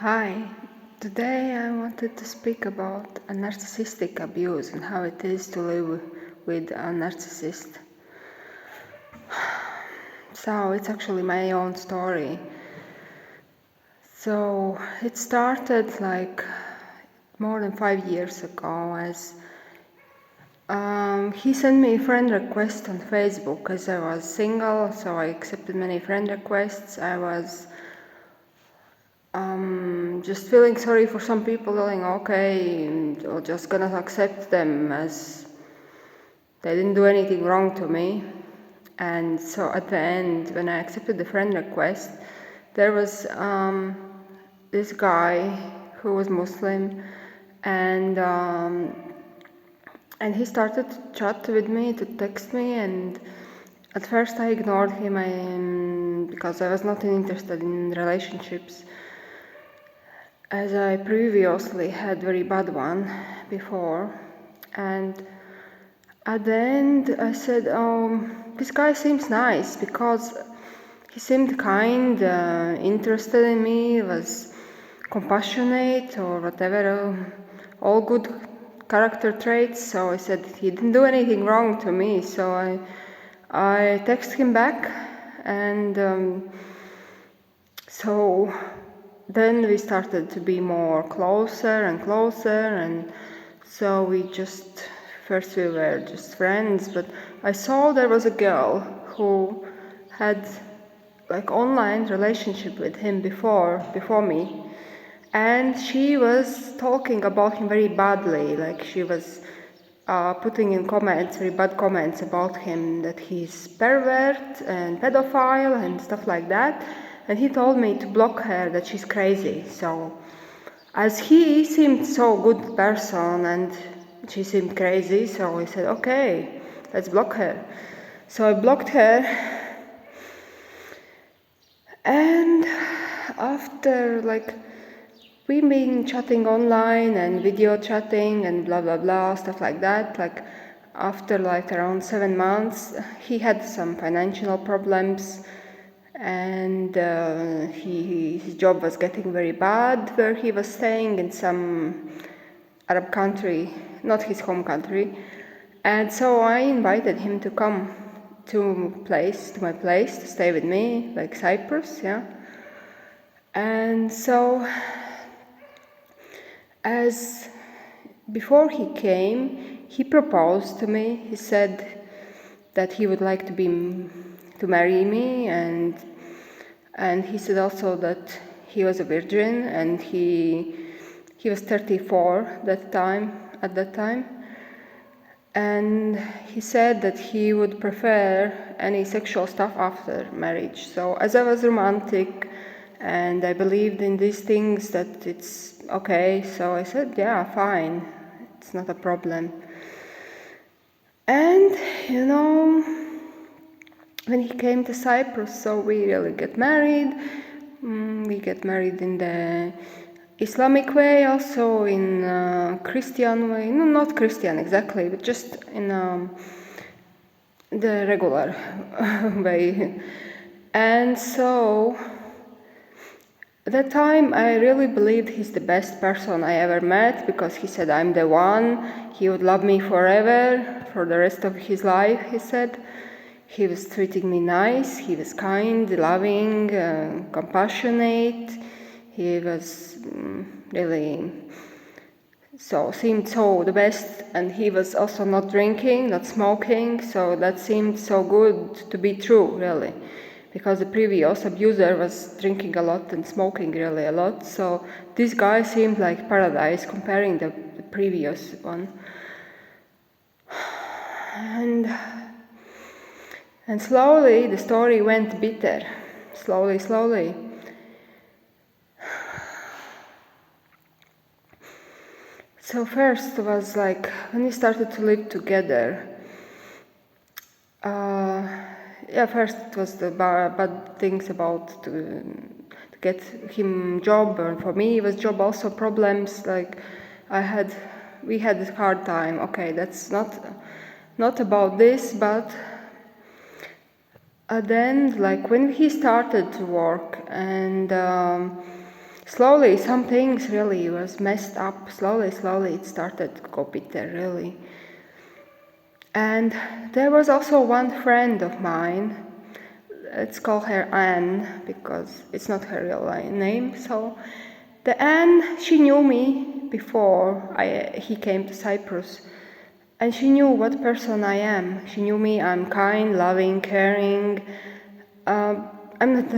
Hi, today I wanted to speak about a narcissistic abuse and how it is to live with a narcissist. So it's actually my own story. So it started like more than 5 years ago as he sent me a friend request on Facebook as I was single, so I accepted many friend requests. I was just feeling sorry for some people, going okay, or just gonna accept them as they didn't do anything wrong to me. And so at the end, when I accepted the friend request, there was this guy who was Muslim, and he started to chat with me, to text me, and at first I ignored him because I was not interested in relationships, as I previously had very bad one before. And at the end I said, this guy seems nice, because he seemed kind, interested in me, was compassionate or whatever, all good character traits. So I said he didn't do anything wrong to me, so I texted him back, and so then we started to be more closer and closer, and so first we were just friends, but I saw there was a girl who had like online relationship with him before me, and she was talking about him very badly, like she was putting in comments, very bad comments about him, that he's pervert and pedophile and stuff like that. And he told me to block her, that she's crazy. So as he seemed so good person and she seemed crazy, so I said, okay, let's block her. So I blocked her, and after like we've been chatting online and video chatting and blah blah blah, stuff like that, like after like around 7 months he had some financial problems, and his job was getting very bad where he was staying, in some Arab country, not his home country. And so I invited him to come to my place to stay with me, like Cyprus, yeah. And so as before he came, he proposed to me. He said that he would like to marry me, and he said also that he was a virgin, and he was 34 at that time, and he said that he would prefer any sexual stuff after marriage. So as I was romantic and I believed in these things, that it's okay, so I said, yeah, fine, it's not a problem. And when he came to Cyprus, so we really get married. We get married in the Islamic way, also in Christian way. No, not Christian exactly, but just in the regular way. And so at that time I really believed he's the best person I ever met, because he said I'm the one, he would love me forever, for the rest of his life, he said. He was treating me nice, he was kind, loving, compassionate. He was really seemed so the best, and he was also not drinking, not smoking, so that seemed so good to be true, really, because the previous abuser was drinking a lot and smoking really a lot. So this guy seemed like paradise comparing the previous one. And slowly the story went bitter, slowly. So first was like when we started to live together. First it was the bad things about to get him job, and for me it was job also problems. Like we had a hard time. Okay, that's not about this, but then like when he started to work, and slowly some things really was messed up. Slowly it started to go bitter, really. And there was also one friend of mine, let's call her Anne, because it's not her real name. So the Anne, she knew me before he came to Cyprus. And she knew what person I am. She knew me, I'm kind, loving, caring. I'm not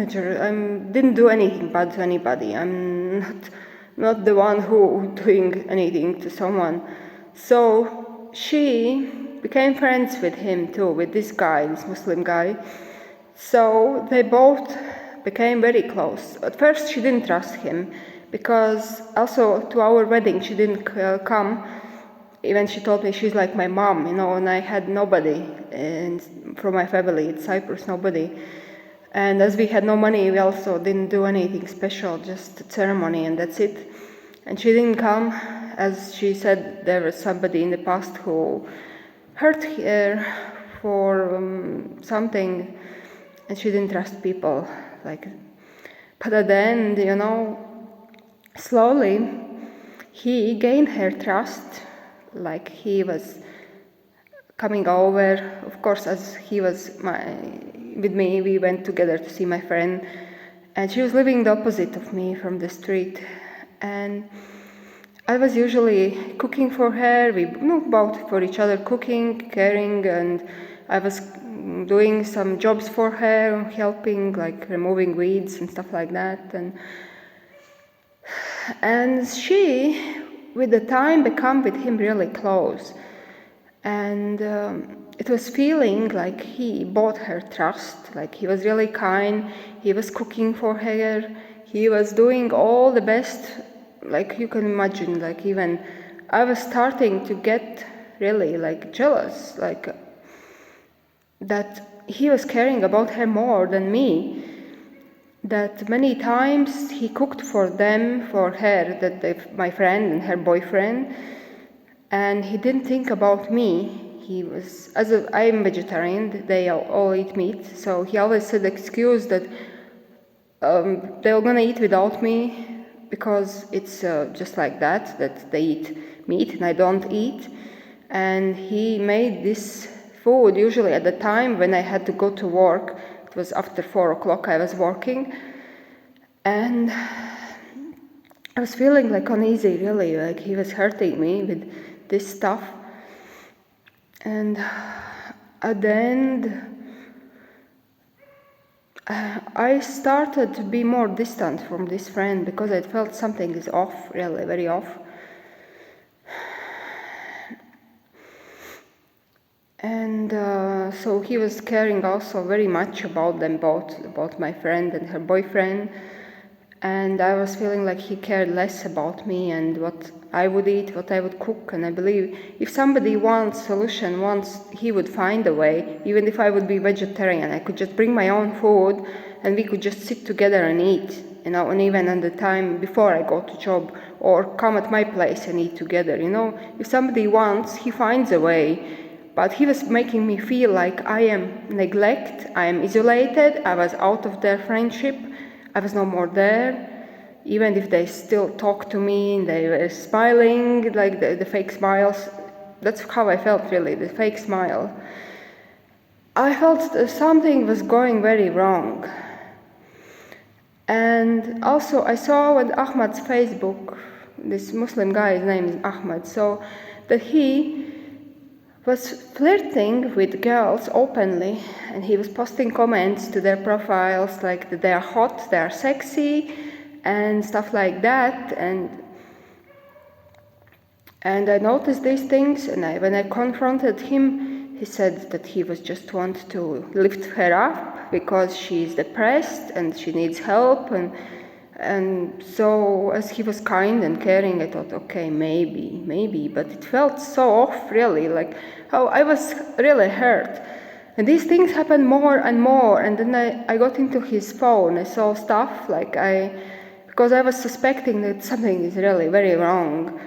didn't do anything bad to anybody. I'm not the one who doing anything to someone. So she became friends with him too, with this guy, this Muslim guy. So they both became very close. At first she didn't trust him, because also to our wedding she didn't come. Even she told me she's like my mom, and I had nobody from my family in Cyprus, nobody. And as we had no money, we also didn't do anything special, just a ceremony and that's it. And she didn't come, as she said there was somebody in the past who hurt her for something, and she didn't trust people. But at the end, slowly he gained her trust. Like he was coming over, of course, as he was with me, we went together to see my friend, and she was living the opposite of me from the street, and I was usually cooking for her. We both for each other, cooking, caring, and I was doing some jobs for her, helping, like removing weeds and stuff like that, and she with the time become with him really close, and it was feeling like he bought her trust, like he was really kind, he was cooking for her, he was doing all the best, like you can imagine. Like even I was starting to get really like jealous, like that he was caring about her more than me. That many times he cooked for her, my friend and her boyfriend, and he didn't think about me. He was, I'm vegetarian, they all eat meat, so he always said the excuse that they're gonna eat without me because it's just like that they eat meat and I don't eat. And he made this food usually at the time when I had to go to work. It was after 4 o'clock I was working, and I was feeling like uneasy, really, like he was hurting me with this stuff. And at the end, I started to be more distant from this friend because I felt something is off, really, very off. And so he was caring also very much about them both, about my friend and her boyfriend. And I was feeling like he cared less about me and what I would eat, what I would cook. And I believe if somebody wants solution, he would find a way. Even if I would be vegetarian, I could just bring my own food and we could just sit together and eat, and even at the time before I go to job, or come at my place and eat together, If somebody wants, he finds a way. But he was making me feel like I am neglected, I am isolated, I was out of their friendship, I was no more there. Even if they still talk to me and they were smiling, like the fake smiles, that's how I felt, really, the fake smile. I felt something was going very wrong. And also I saw on Ahmad's Facebook, this Muslim guy, his name is Ahmad, so that he was flirting with girls openly, and he was posting comments to their profiles like that they are hot, they are sexy, and stuff like that. And I noticed these things, and when I confronted him, he said that he was just want to lift her up because she's depressed and she needs help. And so as he was kind and caring, I thought, okay, maybe, but it felt so off, really, like how I was really hurt. And these things happened more and more, and then I got into his phone, I saw stuff, because I was suspecting that something is really very wrong.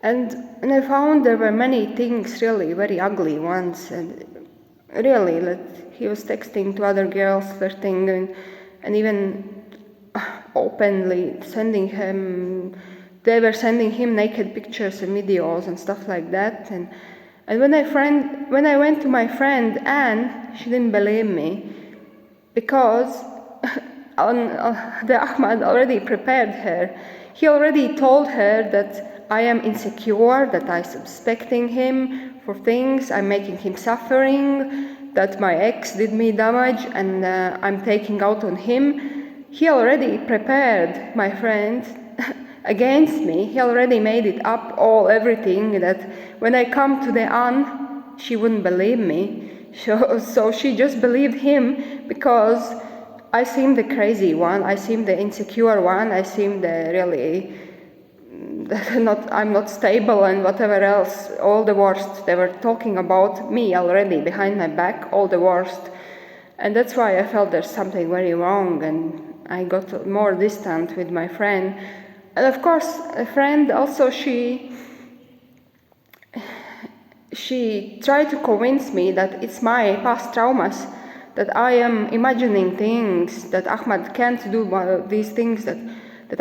And I found there were many things, really very ugly ones, and really, he was texting to other girls, flirting, and even openly they were sending him naked pictures and videos and stuff like that. And when I went to my friend Anne, she didn't believe me, because the Ahmad already prepared her. He already told her that I am insecure, that I'm suspecting him for things, I'm making him suffering, that my ex did me damage and I'm taking out on him. He already prepared my friend against me. He already made it up, everything, that when I come to the Anne, she wouldn't believe me. So she just believed him because I seemed the crazy one, I seemed the insecure one, I seemed the really I'm not stable and whatever else, all the worst. They were talking about me already behind my back, all the worst. And that's why I felt there's something very wrong, and I got more distant with my friend. And of course, a friend also, she tried to convince me that it's my past traumas, that I am imagining things, that Ahmad can't do these things, that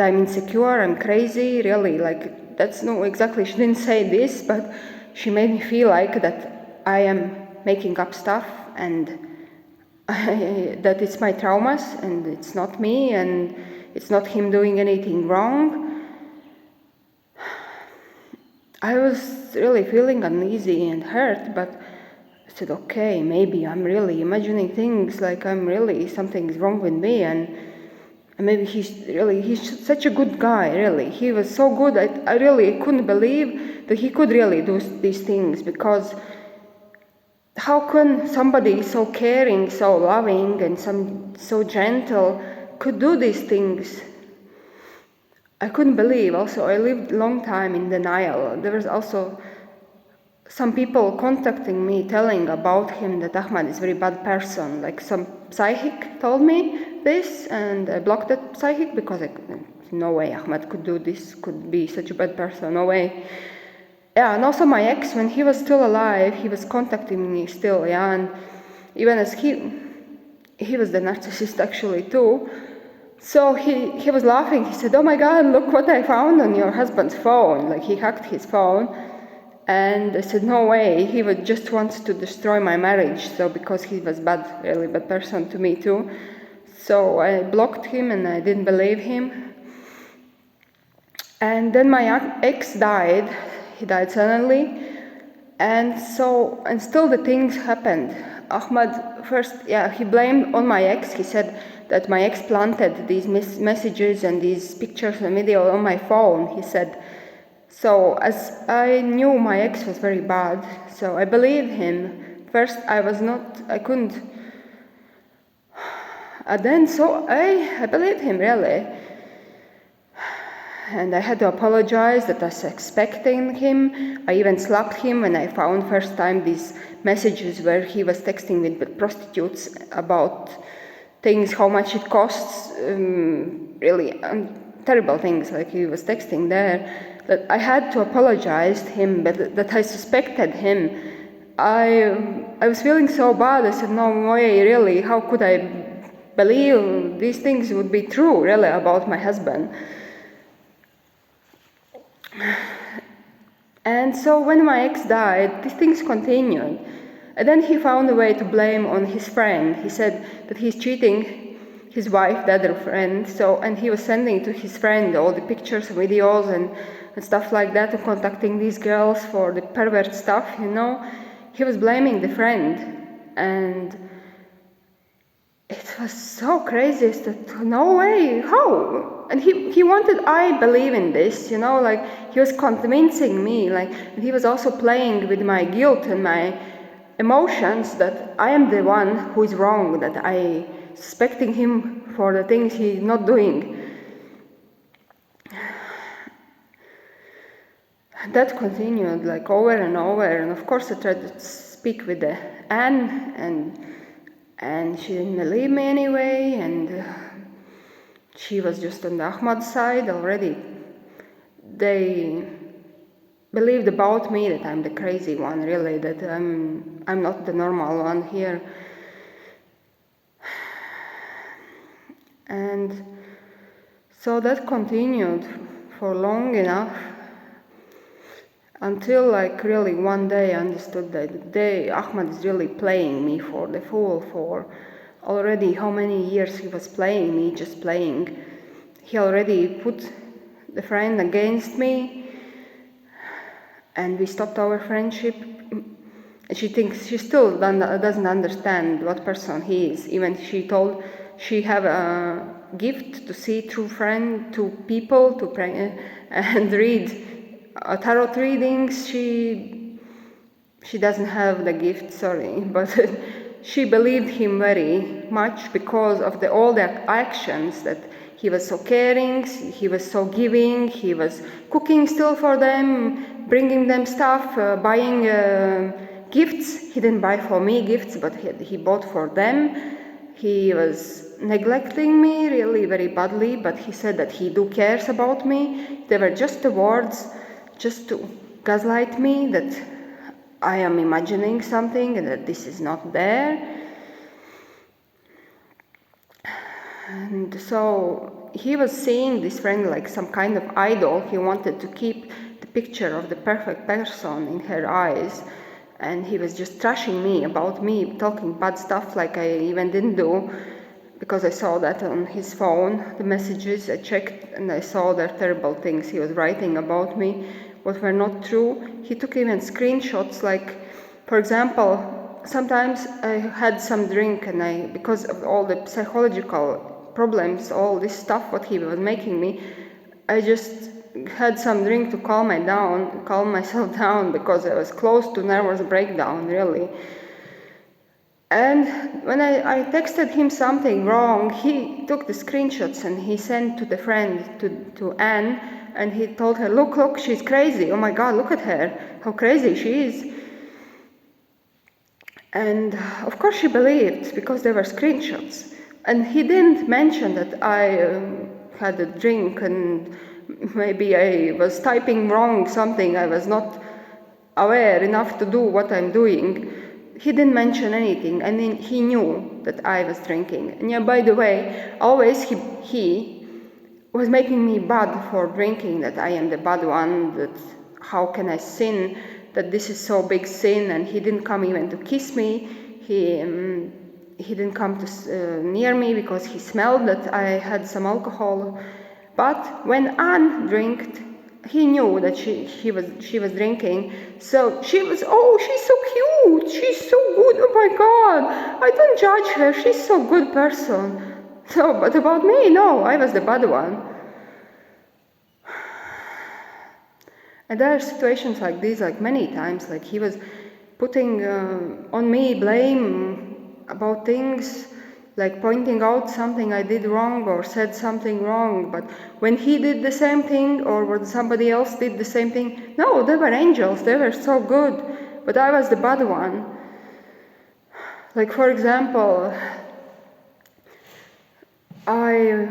I'm insecure, I'm crazy, really, like, that's no, exactly, she didn't say this, but she made me feel like that I am making up stuff, and that it's my traumas, and it's not me, and it's not him doing anything wrong. I was really feeling uneasy and hurt, but I said, okay, maybe I'm really imagining things, like something's wrong with me, and maybe he's such a good guy, really. He was so good, I really couldn't believe that he could really do these things, because how can somebody so caring, so loving, and so gentle could do these things? I couldn't believe. Also, I lived a long time in denial. There was also some people contacting me, telling about him that Ahmad is a very bad person. Like some psychic told me this, and I blocked that psychic because no way Ahmad could do this, could be such a bad person, no way. Yeah, and also my ex, when he was still alive, he was contacting me still, yeah, and even as he was the narcissist actually too. So he was laughing. He said, "Oh my God, look what I found on your husband's phone." Like, he hacked his phone. And I said, no way, he would just wants to destroy my marriage. So because he was really bad person to me too. So I blocked him and I didn't believe him. And then my ex died. He died suddenly. And still the things happened. Ahmad first, he blamed on my ex. He said that my ex planted these messages and these pictures and video on my phone, he said. So as I knew my ex was very bad, so I believed him. First I couldn't. And then I believed him, really. And I had to apologize that I was expecting him. I even slapped him when I found first time these messages where he was texting with prostitutes about things, how much it costs, really terrible things, like he was texting there. That I had to apologize to him, but that I suspected him. I was feeling so bad. I said, no way, really, how could I believe these things would be true, really, about my husband? And so when my ex died, these things continued. And then he found a way to blame on his friend. He said that he's cheating his wife, the other friend, and he was sending to his friend all the pictures, videos, and stuff like that, and contacting these girls for the pervert stuff, He was blaming the friend, and it was so crazy that no way, how? And he wanted I believe in this, like he was convincing me, like, and he was also playing with my guilt and my emotions, that I am the one who is wrong, that I suspecting him for the things he's not doing. That continued like over and over, and of course I tried to speak with Anne, and she didn't believe me anyway, and she was just on the Ahmad side already. They believed about me that I'm the crazy one, really, that I'm not the normal one here. And so that continued for long enough until really one day I understood that Ahmad is really playing me for the fool for already how many years he was playing me, just playing. He already put the friend against me, and we stopped our friendship. She thinks she still doesn't understand what person he is. Even she told she have a gift to see through friend to people to pray and read tarot readings. She doesn't have the gift, sorry, but she believed him very much because of all the actions that he was so caring, he was so giving, he was cooking still for them, bringing them stuff, buying gifts. He didn't buy for me gifts, but he bought for them. He was neglecting me really very badly, but he said that he do cares about me. They were just the words, just to gaslight me that I am imagining something and that this is not there. And so he was seeing this friend like some kind of idol. He wanted to keep the picture of the perfect person in her eyes. And he was just trashing me about me, talking bad stuff like I even didn't do, because I saw that on his phone, the messages. I checked and I saw the terrible things he was writing about me, what were not true. He took even screenshots, like, for example, sometimes I had some drink and because of all the psychological problems, all this stuff what he was making me, I just had some drink to calm myself down, because I was close to nervous breakdown, really. And when I texted him something wrong, he took the screenshots and he sent to the friend, to Anne, and he told her, look, she's crazy. Oh my God, look at her, how crazy she is. And of course she believed, because there were screenshots. And he didn't mention that I had a drink and maybe I was typing wrong something, I was not aware enough to do what I'm doing. He didn't mention anything, and then he knew that I was drinking. And yeah, by the way, always he was making me bad for drinking, that I am the bad one, that how can I sin, that this is so big sin. And he didn't come even to kiss me. He didn't come to near me because he smelled that I had some alcohol. But when Anne drank, he knew that she was drinking. So she was, oh, she's so cute, she's so good, oh my God, I don't judge her, she's so good person. So, but about me, no, I was the bad one. And there are situations like this, like many times, like he was putting on me blame about things, like pointing out something I did wrong or said something wrong. But when he did the same thing, or when somebody else did the same thing, no, they were angels, they were so good, but I was the bad one. Like, for example, I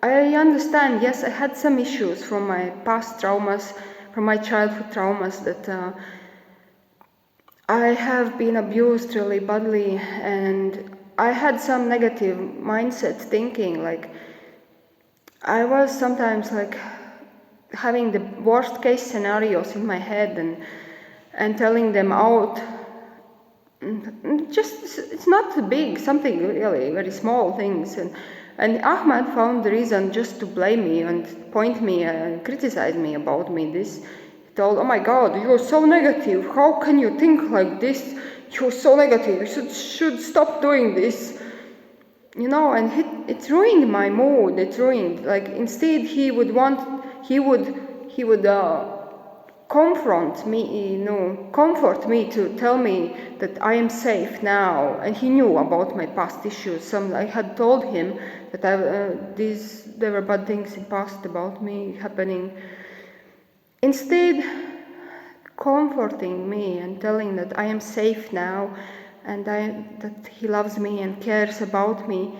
understand, yes, I had some issues from my past traumas, from my childhood traumas, that I have been abused really badly, and I had some negative mindset thinking, like I was sometimes like having the worst case scenarios in my head and telling them out. Just, it's not big, something really very small things. And Ahmad found the reason just to blame me and point me and criticize me about me. He told, oh my God, you're so negative. How can you think like this? You're so negative. You should stop doing this. You know, and it ruined my mood. It ruined, like, instead he would confront me, comfort me, to tell me that I am safe now. And he knew about my past issues. I had told him that there were bad things in past about me happening. Instead, comforting me and telling that I am safe now, and that he loves me and cares about me,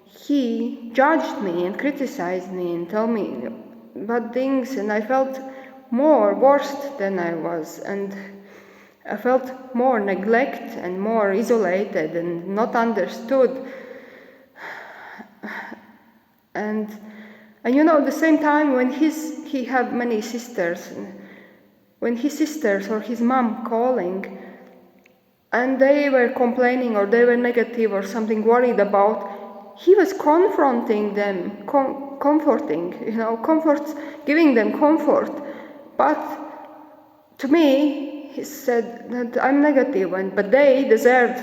he judged me and criticized me and told me bad things, and I felt worse than I was, and I felt more neglect and more isolated and not understood. And at the same time, when he had many sisters, when his sisters or his mom calling, and they were complaining or they were negative or something worried about, he was confronting them, comforting, giving them comfort. But to me, he said that I'm negative, but they deserved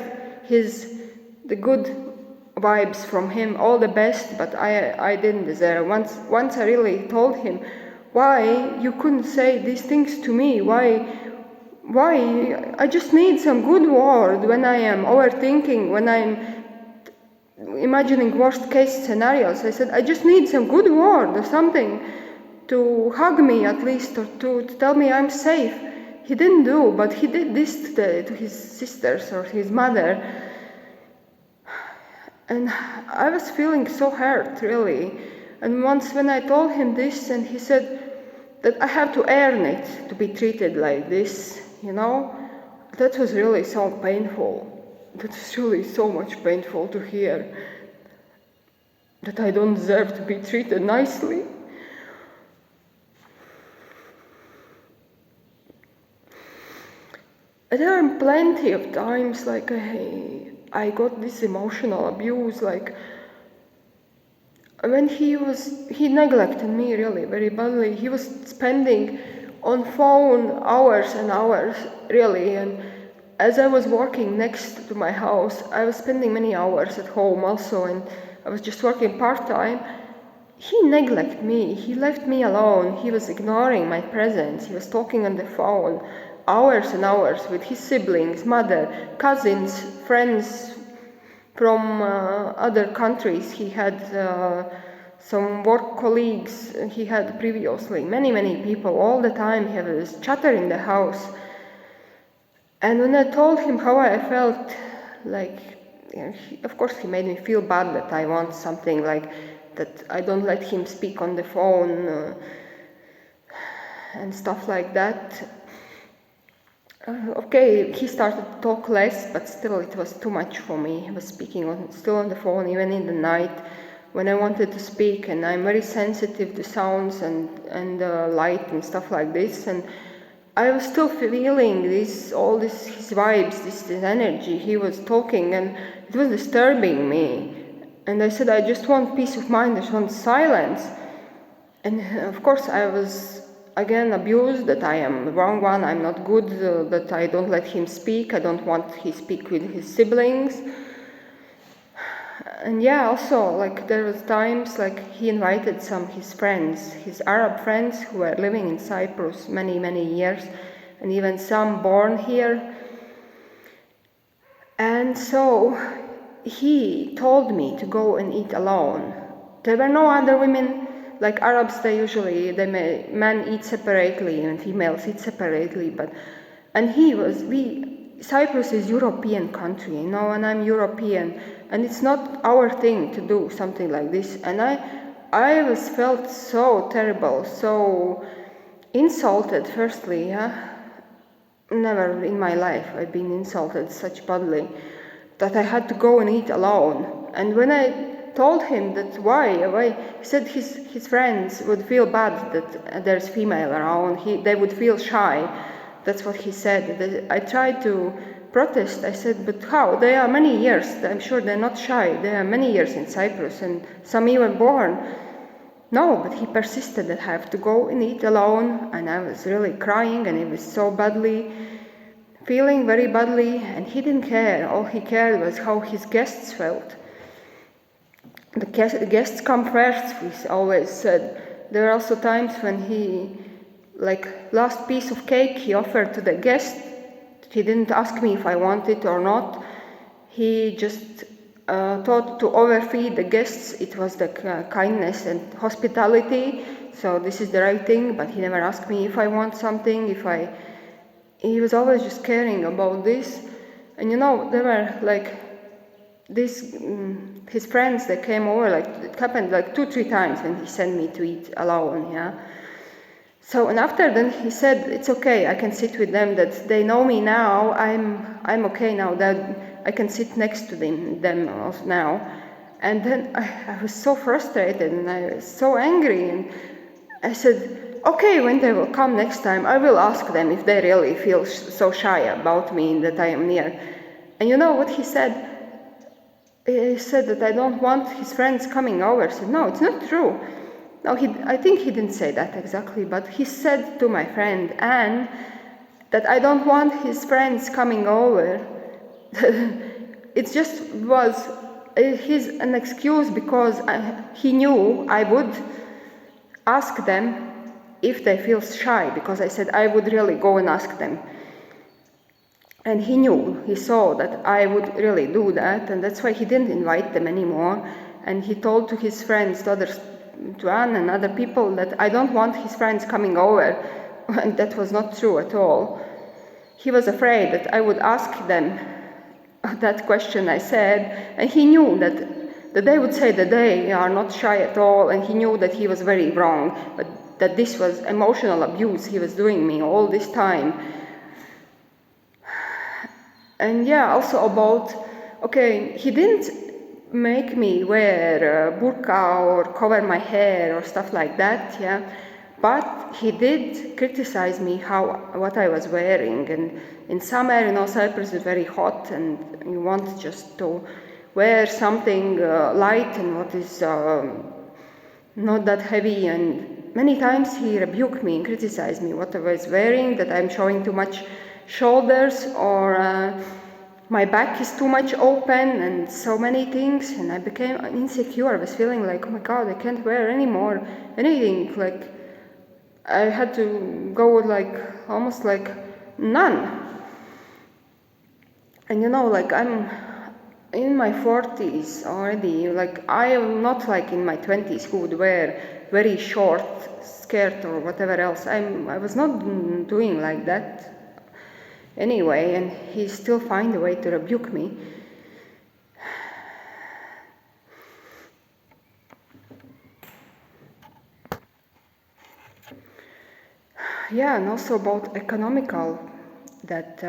the good vibes from him, all the best, but I didn't deserve. Once I really told him, why you couldn't say these things to me? Why I just need some good word when I am overthinking, when I'm imagining worst case scenarios. I said, I just need some good word or something to hug me at least, or to tell me I'm safe. He didn't do, but he did this to his sisters or his mother. And I was feeling so hurt, really. And once when I told him this, and he said that I have to earn it to be treated like this, that was really so painful. That was really so much painful to hear, that I don't deserve to be treated nicely. There are plenty of times like I got this emotional abuse, like when he neglected me really very badly. He was spending on phone hours and hours, really, and as I was working next to my house, I was spending many hours at home also, and I was just working part-time. He neglected me, he left me alone, he was ignoring my presence, he was talking on the phone hours and hours with his siblings, mother, cousins, friends from other countries. He had some work colleagues he had previously, many people, all the time. He was chatter in the house. And when I told him how I felt, like, of course he made me feel bad that I want something, like that I don't let him speak on the phone and stuff like that. Okay, he started to talk less, but still it was too much for me. He was speaking still on the phone, even in the night when I wanted to speak, and I'm very sensitive to sounds and light and stuff like this, and I was still feeling his vibes, this energy. He was talking, and it was disturbing me. And I said, I just want peace of mind, I just want silence. And of course I was again abused, that I am the wrong one, I'm not good, that I don't let him speak, I don't want he speak with his siblings. And yeah, also, like, there was times like he invited some his friends, his Arab friends who were living in Cyprus many years, and even some born here. And so he told me to go and eat alone. There were no other women. Like Arabs, men eat separately and females eat separately, Cyprus is European country, and I'm European, and it's not our thing to do something like this. And I felt so terrible, so insulted. Firstly, never in my life I've been insulted such badly, that I had to go and eat alone. And when I told him that why, he said his friends would feel bad that there's female around. They would feel shy. That's what he said. I tried to protest. I said, but how? They are many years. I'm sure they're not shy. They are many years in Cyprus, and some even born. No, but he persisted that I have to go and eat alone, and I was really crying, and it was so badly, feeling very badly, and he didn't care. All he cared was how his guests felt. The guests come first, he always said. There are also times when he, like, last piece of cake he offered to the guest. He didn't ask me if I want it or not. He just thought to overfeed the guests. It was the kindness and hospitality. So this is the right thing, but he never asked me if I want something, he was always just caring about this. And there were like his friends that came over, like it happened like 2-3 times when he sent me to eat alone, So, and after then he said, it's okay, I can sit with them, that they know me now, I'm okay now, that I can sit next to them now. And then I was so frustrated and I was so angry, and I said, okay, when they will come next time, I will ask them if they really feel so shy about me that I am near. And you know what he said? He said that I don't want his friends coming over. I said, no, it's not true. No, I think he didn't say that exactly, but he said to my friend Anne that I don't want his friends coming over. It just was an excuse because he knew I would ask them if they feel shy, because I said I would really go and ask them. And he knew, he saw that I would really do that, and that's why he didn't invite them anymore. And he told to his friends, to Anne and other people, that I don't want his friends coming over, and that was not true at all. He was afraid that I would ask them that question I said, and he knew that they would say that they are not shy at all, and he knew that he was very wrong, but that this was emotional abuse he was doing me all this time. And yeah, also about, okay, he didn't make me wear a burqa or cover my hair or stuff like that, yeah, but he did criticize me what I was wearing. And in summer, Cyprus is very hot, and you want just to wear something light and what is not that heavy. And many times he rebuked me and criticized me what I was wearing, that I'm showing too much shoulders, or my back is too much open, and so many things. And I became insecure. I was feeling like, oh my God, I can't wear anymore anything. Like I had to go almost like nun. And like I'm in my 40s already. Like I am not like in my 20s who would wear very short skirt or whatever else. I was not doing like that anyway, and he still find a way to rebuke me. Yeah, and also about economical, that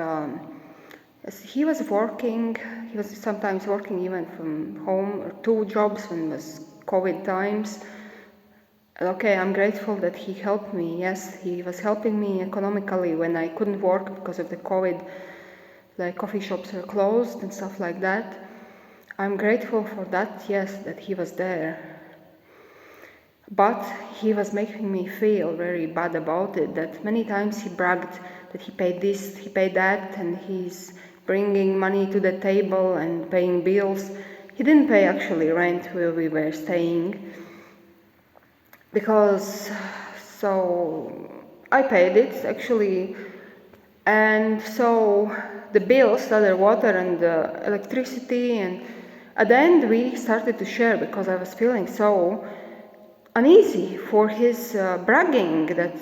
as he was working, he was sometimes working even from home, or 2 jobs when it was COVID times. Okay, I'm grateful that he helped me. Yes, he was helping me economically when I couldn't work because of the COVID, like coffee shops were closed and stuff like that. I'm grateful for that, yes, that he was there. But he was making me feel very bad about it, that many times he bragged that he paid this, he paid that, and he's bringing money to the table and paying bills. He didn't pay actually rent where we were staying, because so I paid it actually, and so the bills, the water and the electricity, and at the end we started to share, because I was feeling so uneasy for his bragging that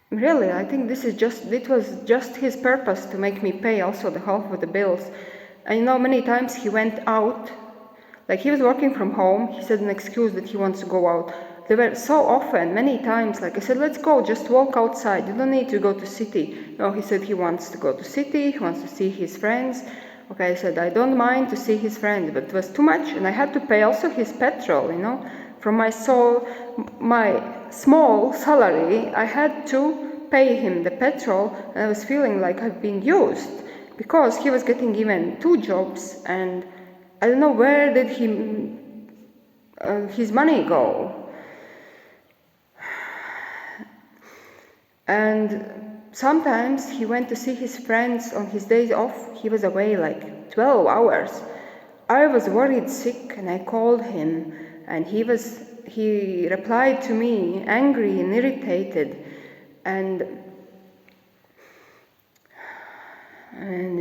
really I think it was just his purpose to make me pay also the half of the bills. And many times he went out, like he was working from home, he said an excuse that he wants to go out. There were so often, many times, like I said, let's go, just walk outside, you don't need to go to city. No, he said he wants to go to city, he wants to see his friends. Okay, I said I don't mind to see his friends, but it was too much, and I had to pay also his petrol, from my small salary. I had to pay him the petrol, and I was feeling like I've been used, because he was getting even 2 jobs, and I don't know where did his money go. And sometimes he went to see his friends on his days off. He was away like 12 hours. I was worried sick, and I called him, and he replied to me angry and irritated, and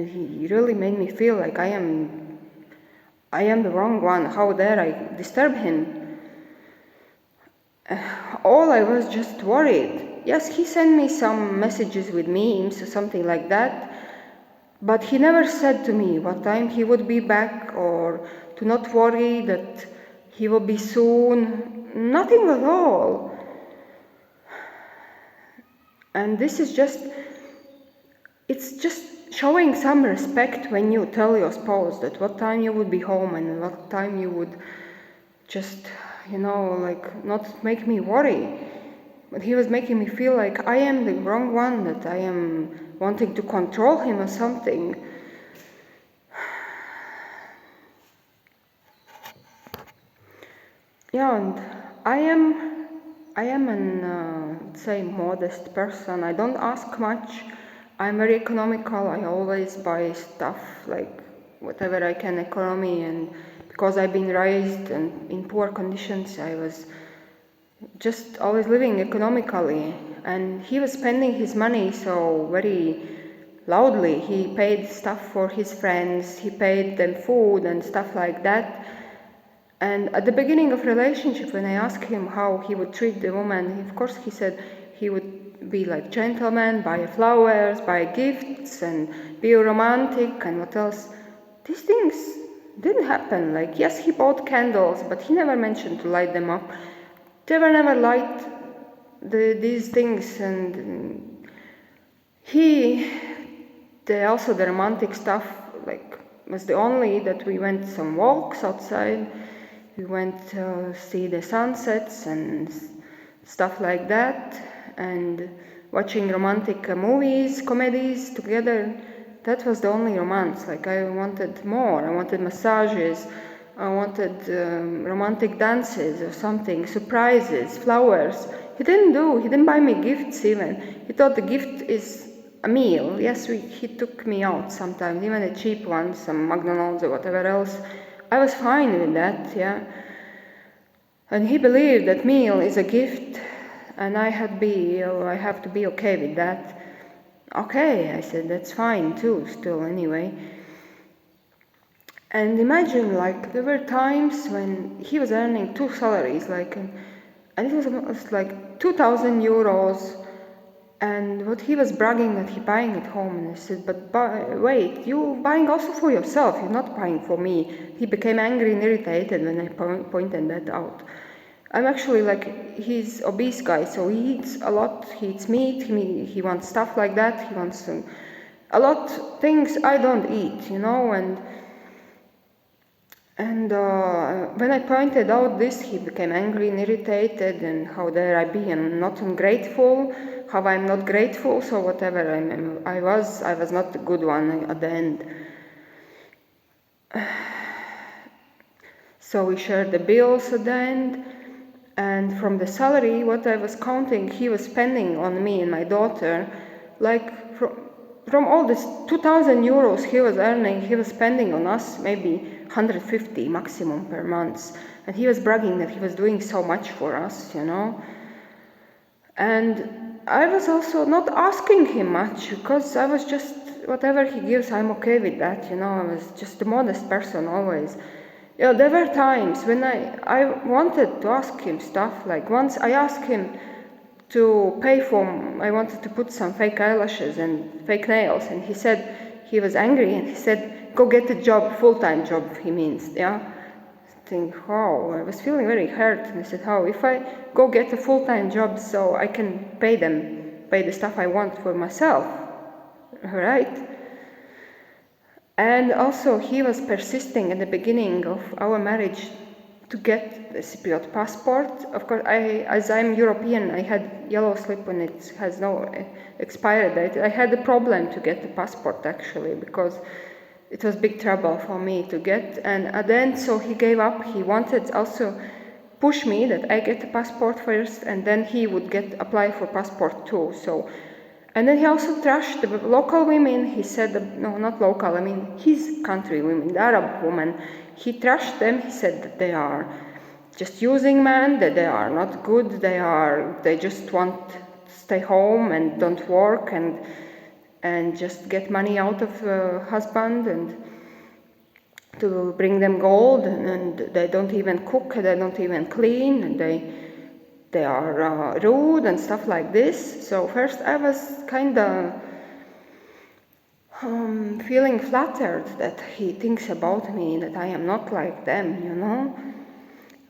he really made me feel like I am the wrong one. How dare I disturb him? All I was just worried. Yes, he sent me some messages with memes or something like that, but he never said to me what time he would be back, or to not worry that he will be soon. Nothing at all. And this is showing some respect when you tell your spouse that what time you would be home and what time you would just, like not make me worry. But he was making me feel like I am the wrong one, that I am wanting to control him or something. Yeah, and I am an, say, modest person. I don't ask much. I'm very economical. I always buy stuff, like whatever I can economy, and because I've been raised in poor conditions, I was just always living economically. And he was spending his money so very loudly. He paid stuff for his friends, he paid them food and stuff like that. And at the beginning of relationship, when I asked him how he would treat the woman, of course he said he would be like gentleman, buy flowers, buy gifts, and be romantic, and what else. These things didn't happen. Like, yes, he bought candles, but he never mentioned to light them up. They were never light these things, and also the romantic stuff, like, was the only that we went some walks outside. We went to see the sunsets and stuff like that, and watching romantic movies, comedies together. That was the only romance. Like, I wanted more. I wanted massages. I wanted romantic dances or something, surprises, flowers. He didn't buy me gifts even. He thought the gift is a meal. Yes, he took me out sometimes, even a cheap one, some McDonald's or whatever else. I was fine with that, yeah. And he believed that meal is a gift, and I have to be okay with that. Okay, I said, that's fine too, still anyway. And imagine, like, there were times when he was earning 2 salaries, like, and it was like 2,000 euros. And what he was bragging that he buying at home, and I said, but wait, you buying also for yourself, you're not buying for me. He became angry and irritated when I pointed that out. I'm actually like, he's obese guy, so he eats a lot, he eats meat, he wants stuff like that, he wants a lot things I don't eat, and when I pointed out this, he became angry and irritated, and how dare I be and not ungrateful, how I'm not grateful, so whatever I was not the good one at the end. So we shared the bills at the end, and from the salary, what I was counting, he was spending on me and my daughter, like from all this 2,000 euros he was earning, he was spending on us maybe 150 maximum per month. And he was bragging that he was doing so much for us, And I was also not asking him much, because I was just, whatever he gives, I'm okay with that, I was just a modest person always. There were times when I wanted to ask him stuff, like once I asked him to pay for, I wanted to put some fake eyelashes and fake nails, and he said, he was angry, and he said, go get a job, full-time job, he means, yeah? I think, I was feeling very hurt, and I said, if I go get a full-time job so I can pay the stuff I want for myself, right? And also he was persisting at the beginning of our marriage to get the Cypriot passport. Of course, as I'm European, I had yellow slip when it has no expiry date. I had a problem to get the passport actually, because it was big trouble for me to get. And at the end, so he gave up. He wanted also push me that I get the passport first, and then he would apply for passport too. And then he also trashed the local women. He said, no, not local, I mean his country women, the Arab women. He trashed them. He said that they are just using men, that they are not good, they just want to stay home and don't work and just get money out of husband and to bring them gold, and they don't even cook, they don't even clean, and they are rude and stuff like this. So first I was kind of feeling flattered that he thinks about me, that I am not like them,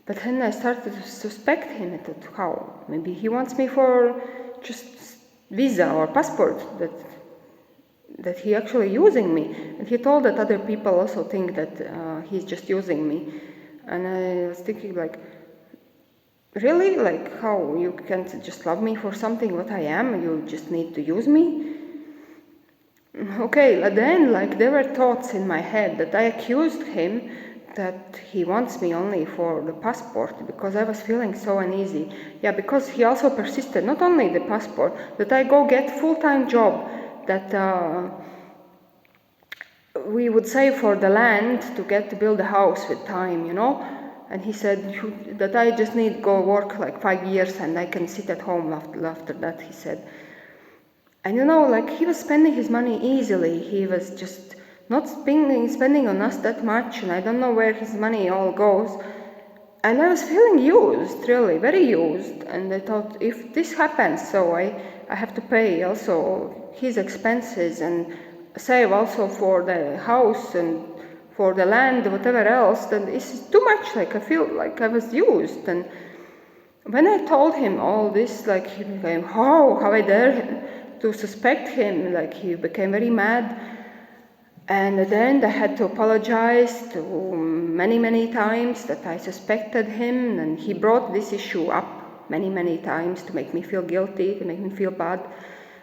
But then I started to suspect him, that how maybe he wants me for just visa or passport, that he actually using me. And he told that other people also think that he's just using me. And I was thinking like, really? Like, how you can't just love me for something what I am? You just need to use me? Okay, but then like there were thoughts in my head that I accused him that he wants me only for the passport, because I was feeling so uneasy. Yeah, because he also persisted, not only the passport, that I go get full-time job, that we would save for the land to build a house with time, you know. And he said that I just need go work like 5 years and I can sit at home after that, he said. And you know, like he was spending his money easily. He was just not spending on us that much, and I don't know where his money all goes. And I was feeling used, really, very used. And I thought, if this happens, so I have to pay also his expenses and save also for the house and for the land, whatever else, then this is too much. Like I feel like I was used. And when I told him all this, like he became, how I dare to suspect him, like he became very mad. And at the end I had to apologize to many times that I suspected him, and he brought this issue up many times to make me feel guilty, to make me feel bad.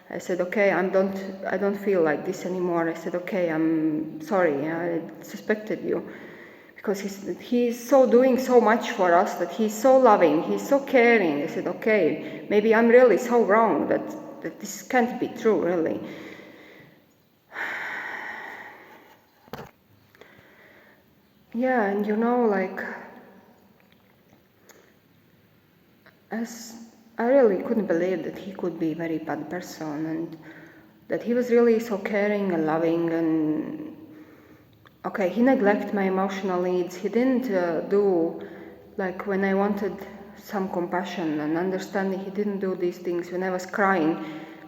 I said, okay, I don't feel like this anymore. I said, okay, I'm sorry, I suspected you. Because he's so doing so much for us, that he's so loving, he's so caring. I said, okay, maybe I'm really so wrong that this can't be true, really. Yeah, and you know, like, as I really couldn't believe that he could be a very bad person, and that he was really so caring and loving. And okay, he neglected my emotional needs. He didn't do, like when I wanted some compassion and understanding, he didn't do these things. When I was crying,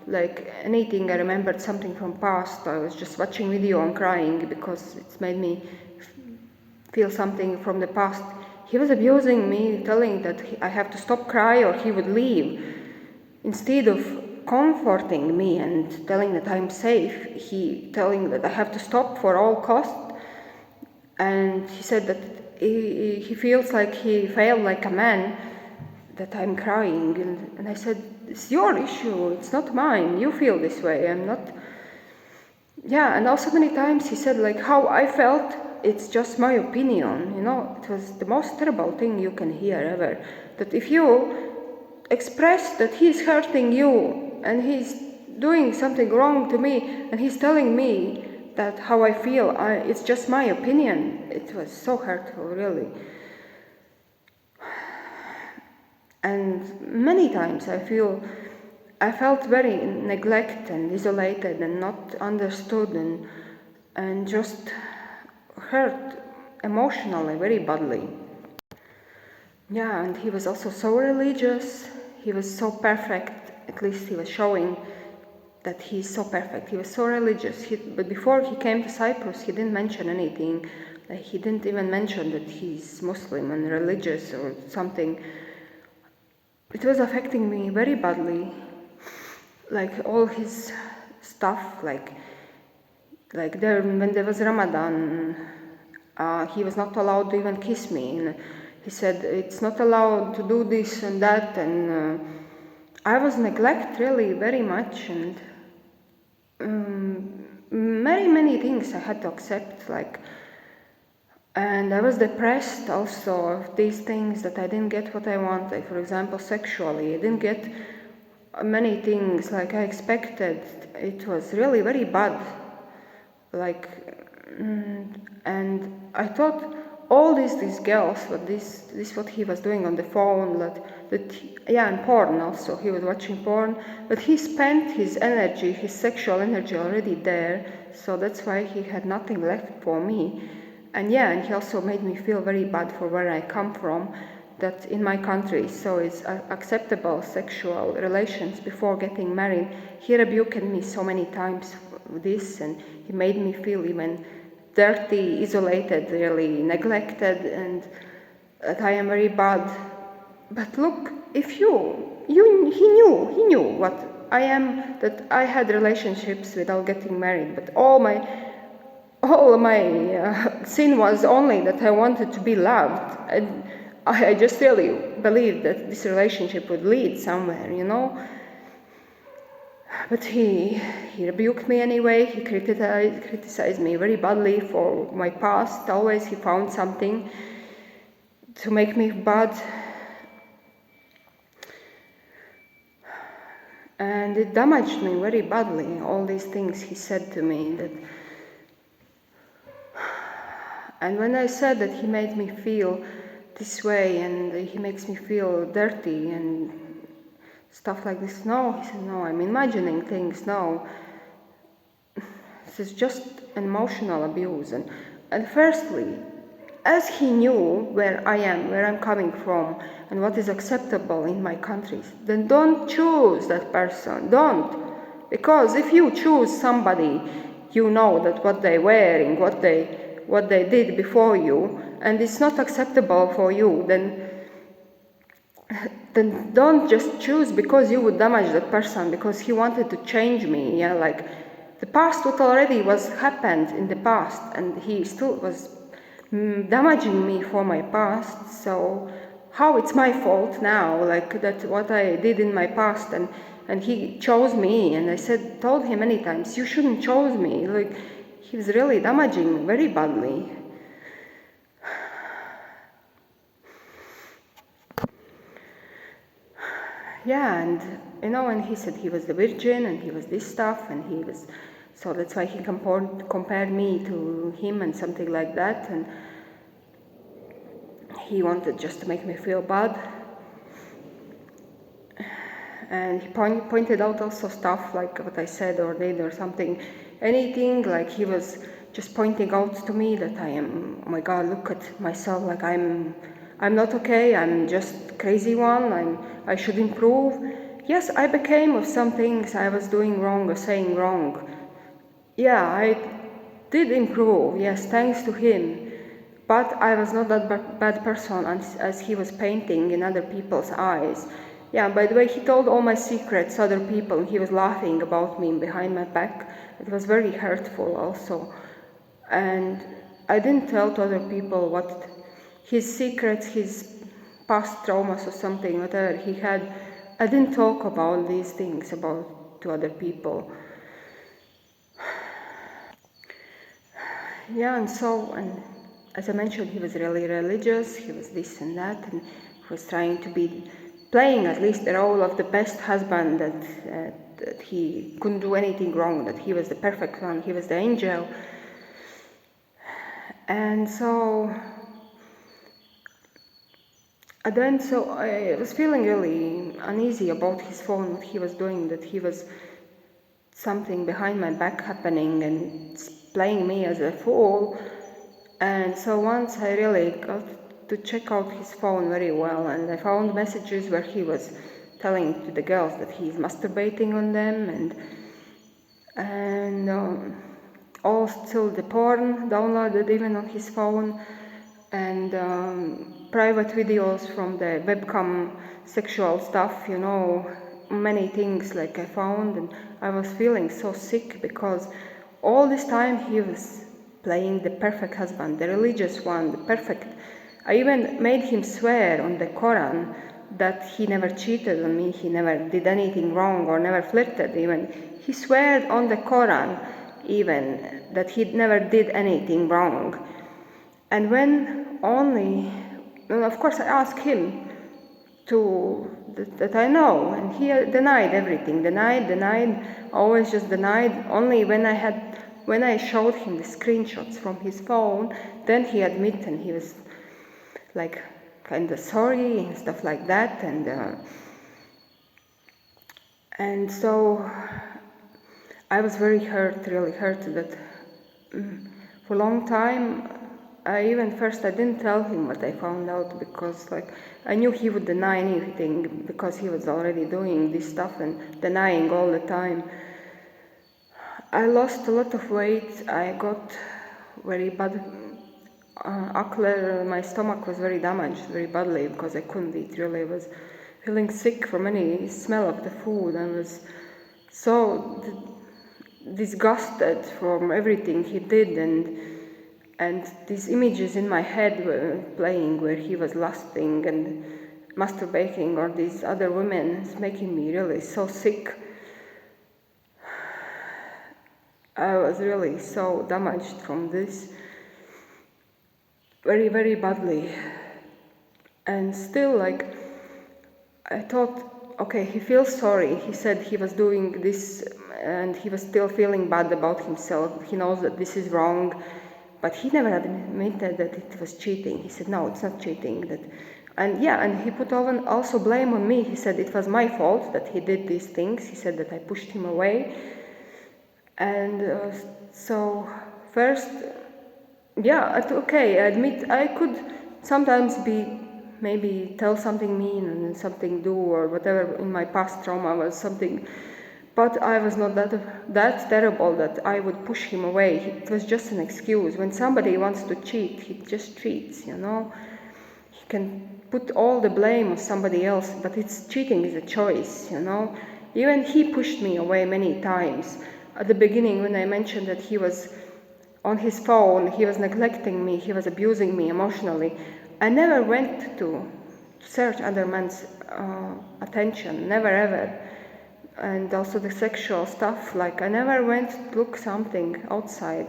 like anything, I remembered something from past, I was just watching video and crying because it's made me feel something from the past. He was abusing me, telling that I have to stop crying or he would leave. Instead of comforting me and telling that I'm safe, he telling that I have to stop for all cost. And he said that he feels like he failed like a man, that I'm crying. And I said, it's your issue, it's not mine. You feel this way, I'm not. Yeah, and also many times he said like how I felt, it's just my opinion, you know. It was the most terrible thing you can hear ever. That if you express that he's hurting you and he's doing something wrong to me and he's telling me that how I feel, it's just my opinion. It was so hurtful, really. And many times I felt very neglected and isolated and not understood and just hurt emotionally very badly. Yeah, and he was also so religious. He was so perfect. At least he was showing that he's so perfect. He was so religious. But before he came to Cyprus, he didn't mention anything. Like, he didn't even mention that he's Muslim and religious or something. It was affecting me very badly. Like all his stuff, like there when there was Ramadan, he was not allowed to even kiss me. And he said it's not allowed to do this and that, and I was neglected really very much, and many things I had to accept, like, and I was depressed also of these things, that I didn't get what I wanted. For example, sexually, I didn't get many things like I expected. It was really very bad, like, and I thought all these girls, what this what he was doing on the phone, and porn also, he was watching porn, but he spent his energy, his sexual energy already there, so that's why he had nothing left for me. And he also made me feel very bad for where I come from, that in my country, so it's acceptable sexual relations before getting married. He rebuked me so many times for this, and he made me feel even dirty, isolated, really neglected, and that I am very bad. But look, if he knew I had relationships without getting married, but all my sin was only that I wanted to be loved. And I just really believed that this relationship would lead somewhere, But he rebuked me anyway. He criticized me very badly for my past. Always he found something to make me bad. And it damaged me very badly, all these things he said to me. And when I said that he made me feel this way and he makes me feel dirty and stuff like this, no, he said, no, I'm imagining things, no. This is just emotional abuse. And firstly, as he knew where I am, where I'm coming from, and what is acceptable in my countries, then don't choose that person. Don't. Because if you choose somebody, you know that what they're wearing, what they did before you, and it's not acceptable for you, then don't just choose because you would damage that person, because he wanted to change me. Like the past, what already was happened in the past, and he still was damaging me for my past. So how it's my fault now, like that what I did in my past, and he chose me, and I told him many times, you shouldn't chose me. Like he was really damaging me very badly. And and he said he was the virgin and he was this stuff, and he was, so that's why he compared me to him and something like that, and he wanted just to make me feel bad. And he pointed out also stuff like what I said or did or something, anything, like he was just pointing out to me that I am, oh my God, look at myself, like I'm not okay, I'm just crazy one, I should improve. Yes, I became of some things I was doing wrong or saying wrong. Yeah, I did improve, yes, thanks to him. But I was not that bad person as he was painting in other people's eyes. Yeah, by the way, he told all my secrets to other people, and he was laughing about me behind my back. It was very hurtful also. And I didn't tell to other people what his secrets, his past traumas or something, whatever he had. I didn't talk about these things to other people. Yeah, and as I mentioned, he was really religious, he was this and that, and he was trying to be playing at least the role of the best husband, that he couldn't do anything wrong, that he was the perfect one, he was the angel. And so at the end, I was feeling really uneasy about his phone, what he was doing, that he was something behind my back happening and playing me as a fool. And so once I really got to check out his phone very well, and I found messages where he was telling to the girls that he's masturbating on them, and all still the porn downloaded even on his phone, and private videos from the webcam, sexual stuff, many things like I found. And I was feeling so sick because all this time he was playing the perfect husband, the religious one, the perfect. I even made him swear on the Quran that he never cheated on me, he never did anything wrong or never flirted even. He swore on the Quran even that he never did anything wrong. And when of course I asked him that I know, and he denied everything, denied, always just denied. Only when I showed him the screenshots from his phone, then he admitted, and he was like kind of sorry and stuff like that, and so I was very hurt, really hurt, that for a long time I didn't tell him what I found out, because I knew he would deny anything, because he was already doing this stuff and denying all the time. I lost a lot of weight, I got very bad acne, my stomach was very damaged very badly because I couldn't eat really. I was feeling sick from any smell of the food, and was so disgusted from everything he did, and these images in my head were playing where he was lusting and masturbating, or these other women. It's making me really so sick. I was really so damaged from this, very, very badly. And still, like, I thought, okay, he feels sorry. He said he was doing this and he was still feeling bad about himself. He knows that this is wrong, but he never admitted that it was cheating. He said, no, it's not cheating. And he put also blame on me. He said it was my fault that he did these things. He said that I pushed him away. And so first, okay, I admit I could sometimes maybe tell something mean and something do or whatever in my past trauma was something, but I was not that terrible that I would push him away. It was just an excuse. When somebody wants to cheat, he just cheats, you know. He can put all the blame on somebody else, but cheating is a choice, you know. Even he pushed me away many times. At the beginning, when I mentioned that he was on his phone, he was neglecting me, he was abusing me emotionally, I never went to search other men's attention, never ever. And also the sexual stuff, like I never went to look something outside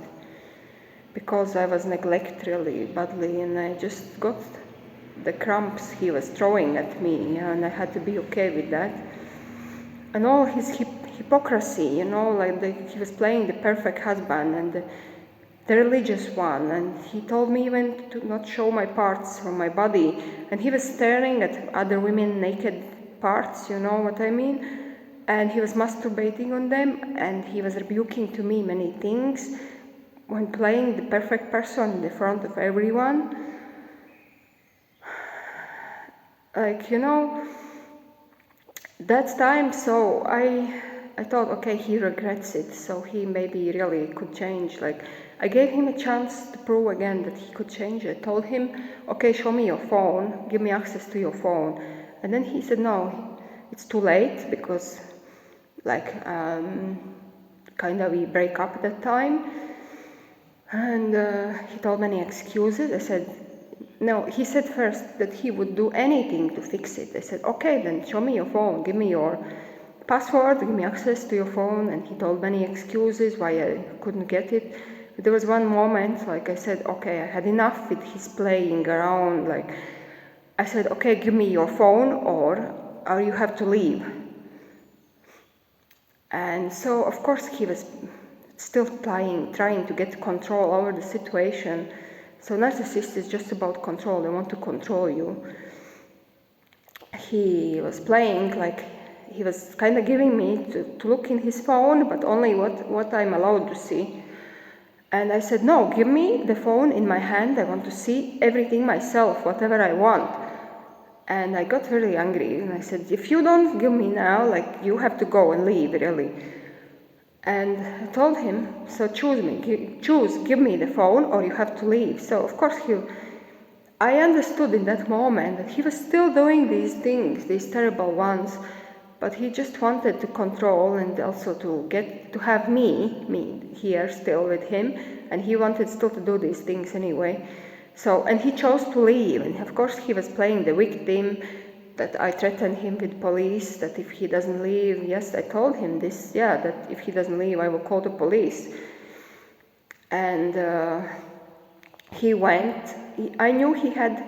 because I was neglected really badly, and I just got the crumbs he was throwing at me, and I had to be okay with that. And all his hypocrisy, you know, like he was playing the perfect husband and the religious one, and he told me even to not show my parts from my body, and he was staring at other women naked parts, you know what I mean, and he was masturbating on them, and he was rebuking to me many things when playing the perfect person in the front of everyone. Like, you know, that time, so I thought, okay, he regrets it, so he maybe really could change. Like, I gave him a chance to prove again that he could change. I told him, okay, show me your phone, give me access to your phone. And then he said, no, it's too late, because like, kind of we break up at that time. And he told many excuses. I said, no, he said first that he would do anything to fix it. I said, okay, then show me your phone, give me your password, give me access to your phone. And he told many excuses why I couldn't get it. But there was one moment, like I said, okay, I had enough with his playing around. Like, I said, okay, give me your phone or you have to leave. And so, of course, he was still trying to get control over the situation. So narcissist is just about control. They want to control you. He was playing, like he was kind of giving me to look in his phone, but only what I'm allowed to see. And I said, no, give me the phone in my hand. I want to see everything myself, whatever I want. And I got really angry. And I said, if you don't give me now, like you have to go and leave, really. And I told him, so choose me, give me the phone or you have to leave. So of course I understood in that moment that he was still doing these things, these terrible ones, but he just wanted to control and also to have me here still with him, and he wanted still to do these things anyway. So, and he chose to leave, and of course he was playing the victim, that I threatened him with police, that if he doesn't leave, yes, I told him this, that if he doesn't leave, I will call the police. And he went. I knew he had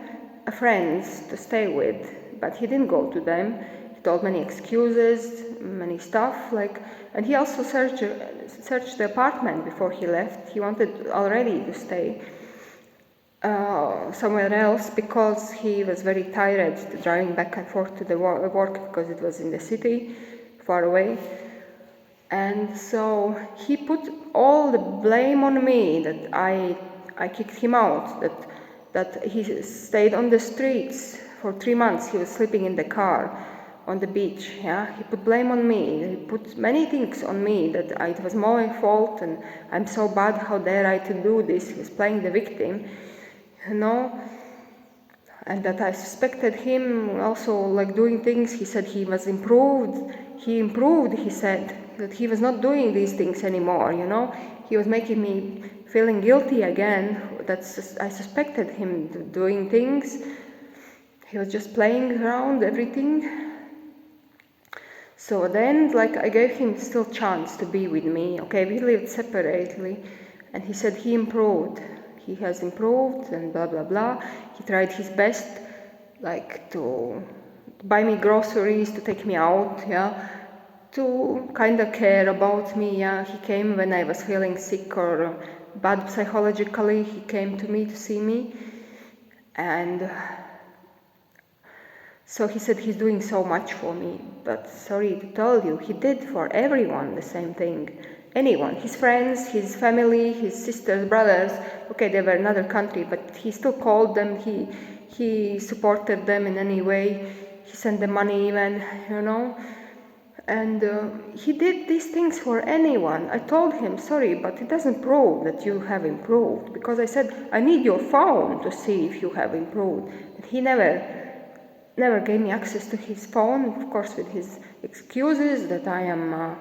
friends to stay with, but he didn't go to them. He told many excuses, many stuff, like, and he also searched the apartment before he left. He wanted already to stay somewhere else because he was very tired driving back and forth to the work because it was in the city, far away. And so he put all the blame on me that I kicked him out, that he stayed on the streets for 3 months. He was sleeping in the car on the beach. He put blame on me. He put many things on me that it was my fault and I'm so bad. How dare I to do this? He was playing the victim. And that I suspected him also like doing things. He said he was improved. He improved, he said. that he was not doing these things anymore, He was making me feeling guilty again, I suspected him doing things. He was just playing around everything. So then, I gave him still chance to be with me. Okay, we lived separately, and he said he improved. He has improved and blah, blah, blah. He tried his best, to buy me groceries, to take me out, to kind of care about me, He came when I was feeling sick or bad psychologically. He came to me to see me. And so he said he's doing so much for me, but sorry to tell you, he did for everyone the same thing. Anyone, his friends, his family, his sisters, brothers. Okay, they were in another country, but he still called them. He supported them in any way. He sent them money even, And he did these things for anyone. I told him, sorry, but it doesn't prove that you have improved. Because I said, I need your phone to see if you have improved. But he never gave me access to his phone, of course, with his excuses that I'm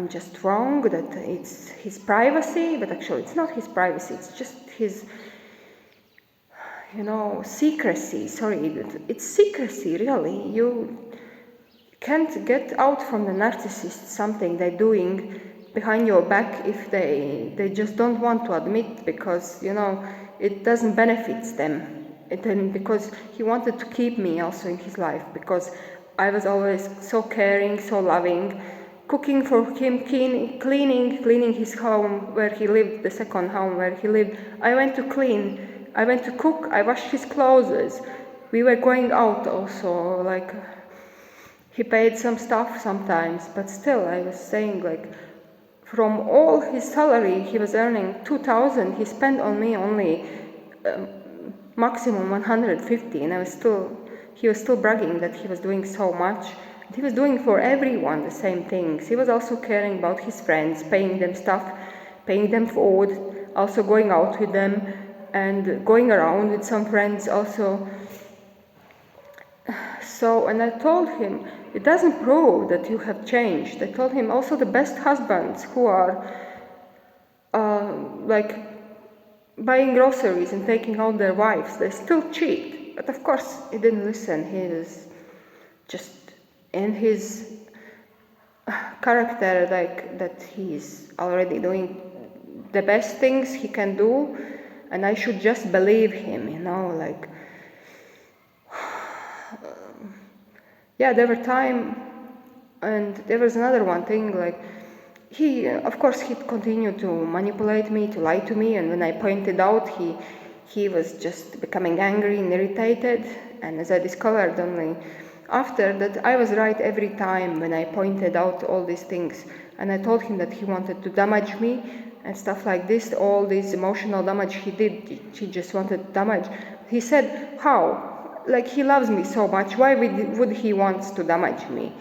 just wrong, that it's his privacy, but actually it's not his privacy, it's just his, secrecy. Sorry, it's secrecy, really. You can't get out from the narcissist something they're doing behind your back if they just don't want to admit, because, it doesn't benefit them. And because he wanted to keep me also in his life, because I was always so caring, so loving, cooking for him, cleaning his home where he lived, the second home where he lived. I went to clean, I went to cook, I washed his clothes. We were going out also, he paid some stuff sometimes, but still I was saying, from all his salary he was earning 2,000, he spent on me only maximum 150, and he was still bragging that he was doing so much. He was doing for everyone the same things. He was also caring about his friends, paying them stuff, paying them food, also going out with them, and going around with some friends also. So, and I told him, it doesn't prove that you have changed. I told him also the best husbands who are buying groceries and taking out their wives, they still cheat. But of course, he didn't listen. He is just in his character, that he's already doing the best things he can do, and I should just believe him, there were time, and there was another one thing, he continued to manipulate me, to lie to me, and when I pointed out, he was just becoming angry and irritated. And as I discovered only after that, I was right every time when I pointed out all these things. And I told him that he wanted to damage me and stuff like this, all this emotional damage he did, he just wanted to damage. He said, how? He loves me so much, why would he want to damage me?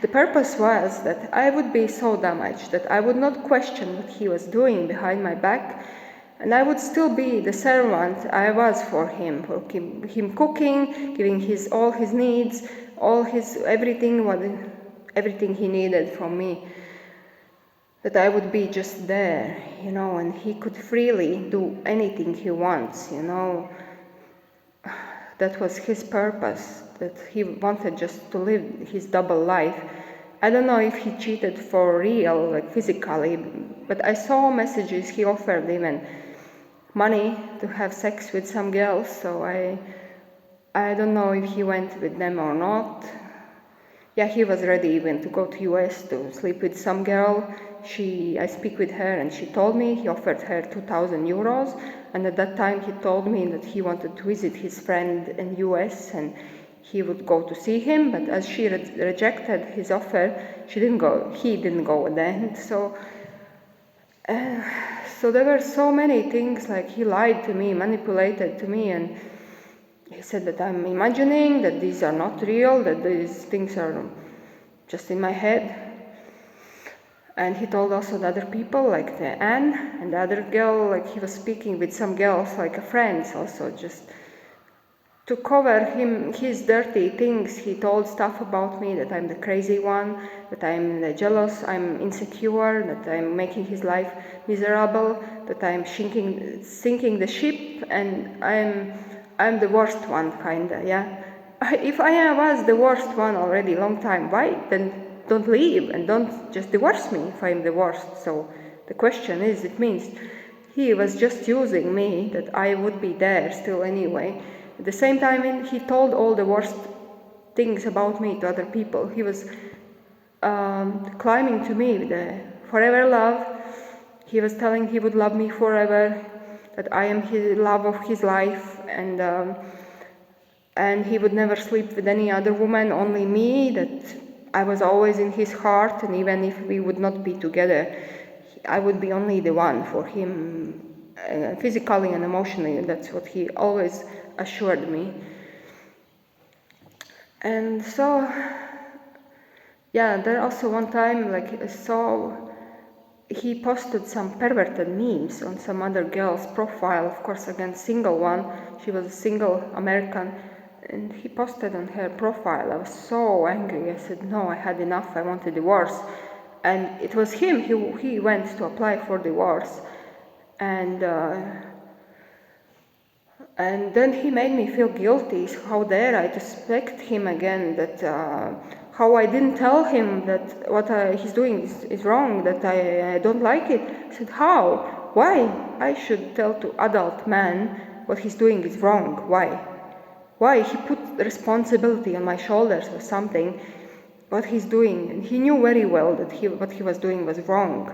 The purpose was that I would be so damaged that I would not question what he was doing behind my back, and I would still be the servant I was for him cooking, giving all his needs, everything he needed from me. That I would be just there, and he could freely do anything he wants, That was his purpose, that he wanted just to live his double life. I don't know if he cheated for real, physically, but I saw messages he offered even money to have sex with some girls, so I don't know if he went with them or not. Yeah, he was ready even to go to US to sleep with some girl. I speak with her and she told me he offered her 2,000 euros, and at that time he told me that he wanted to visit his friend in US and he would go to see him, but as she rejected his offer, he didn't go then. So there were so many things, he lied to me, manipulated to me, and he said that I'm imagining, that these are not real, that these things are just in my head. And he told also the other people, the Anne and the other girl, he was speaking with some girls, a friends also, just to cover his dirty things, he told stuff about me, that I'm the crazy one, that I'm jealous, I'm insecure, that I'm making his life miserable, that I'm sinking the ship, and I'm the worst one, kinda, yeah. If I was the worst one already long time, why then don't leave and don't just divorce me if I'm the worst? So the question is, it means he was just using me, that I would be there still anyway. At the same time, he told all the worst things about me to other people. He was climbing to me the forever love. He was telling he would love me forever, that I am his love of his life, and he would never sleep with any other woman, only me, that I was always in his heart, and even if we would not be together, I would be only the one for him, physically and emotionally. That's what he always assured me. And so, yeah, there also one time, like, so he posted some perverted memes on some other girl's profile, of course, again, single one. She was a single American, and he posted on her profile. I was so angry. I said, no, I had enough. I want a divorce. And it was him. He went to apply for divorce, and then he made me feel guilty. How dare I suspect him again? That how I didn't tell him that what he's doing is wrong. That I don't like it. I said, how? Why? I should tell to adult man what he's doing is wrong. Why? Why? He put responsibility on my shoulders or something. What he's doing, and he knew very well that what he was doing was wrong.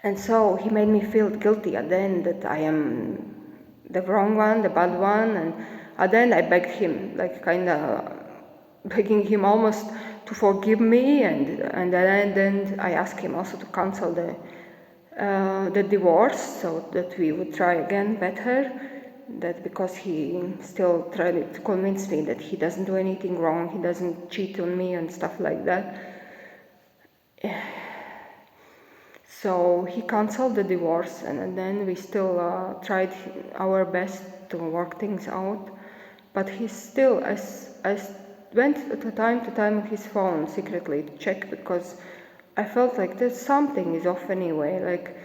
And so he made me feel guilty at the end, that I am the wrong one, the bad one. And at the end I begged him, like kind of begging him almost to forgive me, and then I asked him also to cancel the divorce, so that we would try again better. That because he still tried to convince me that he doesn't do anything wrong, he doesn't cheat on me and stuff like that. So he canceled the divorce, and then we still tried our best to work things out. But he still, I went time to time on his phone secretly to check, because I felt like there's something is off anyway. Like,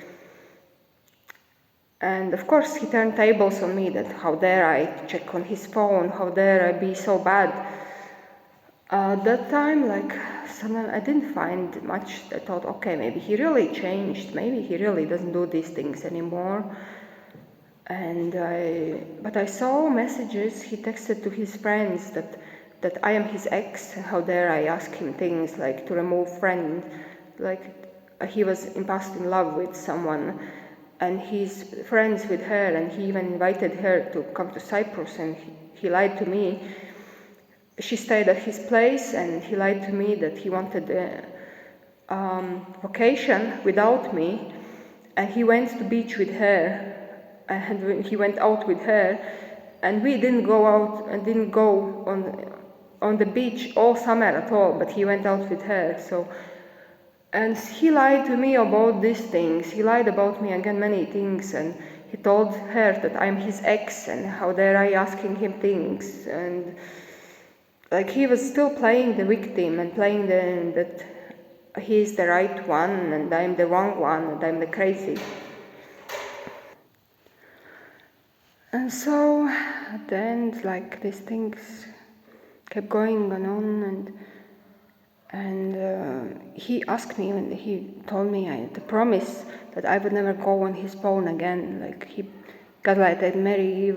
and of course he turned tables on me, that how dare I check on his phone, how dare I be so bad. That time, like, sometimes I didn't find much. I thought, okay, maybe he really changed, maybe he really doesn't do these things anymore. But I saw messages he texted to his friends that I am his ex, and how dare I ask him things like to remove friend, like he was in past in love with someone, and he's friends with her, and he even invited her to come to Cyprus, and he lied to me. She stayed at his place, and he lied to me that he wanted a vacation without me, and he went to the beach with her, and he went out with her, and we didn't go out and didn't go on the beach all summer at all, but he went out with her. So, and he lied to me about these things. He lied about me again many things, and he told her that I'm his ex, and how dare I asking him things, and like he was still playing the victim and playing that he's the right one and I'm the wrong one and I'm the crazy. And so at the end, like, these things kept going on, and he asked me, and he told me to promise that I would never go on his phone again. Like, he gaslighted me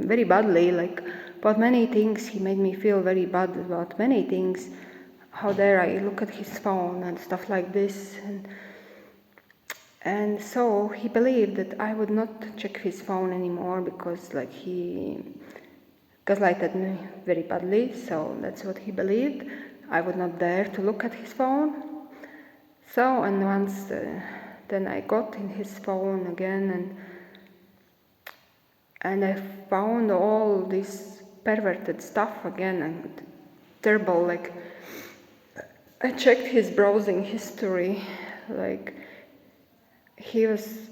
very badly, like, about many things. He made me feel very bad about many things. How dare I look at his phone and stuff like this. And so he believed that I would not check his phone anymore, because like he gaslighted me very badly. So that's what he believed. I would not dare to look at his phone. So, and once then I got in his phone again, and I found all this perverted stuff again, and terrible. Like, I checked his browsing history. Like, he was,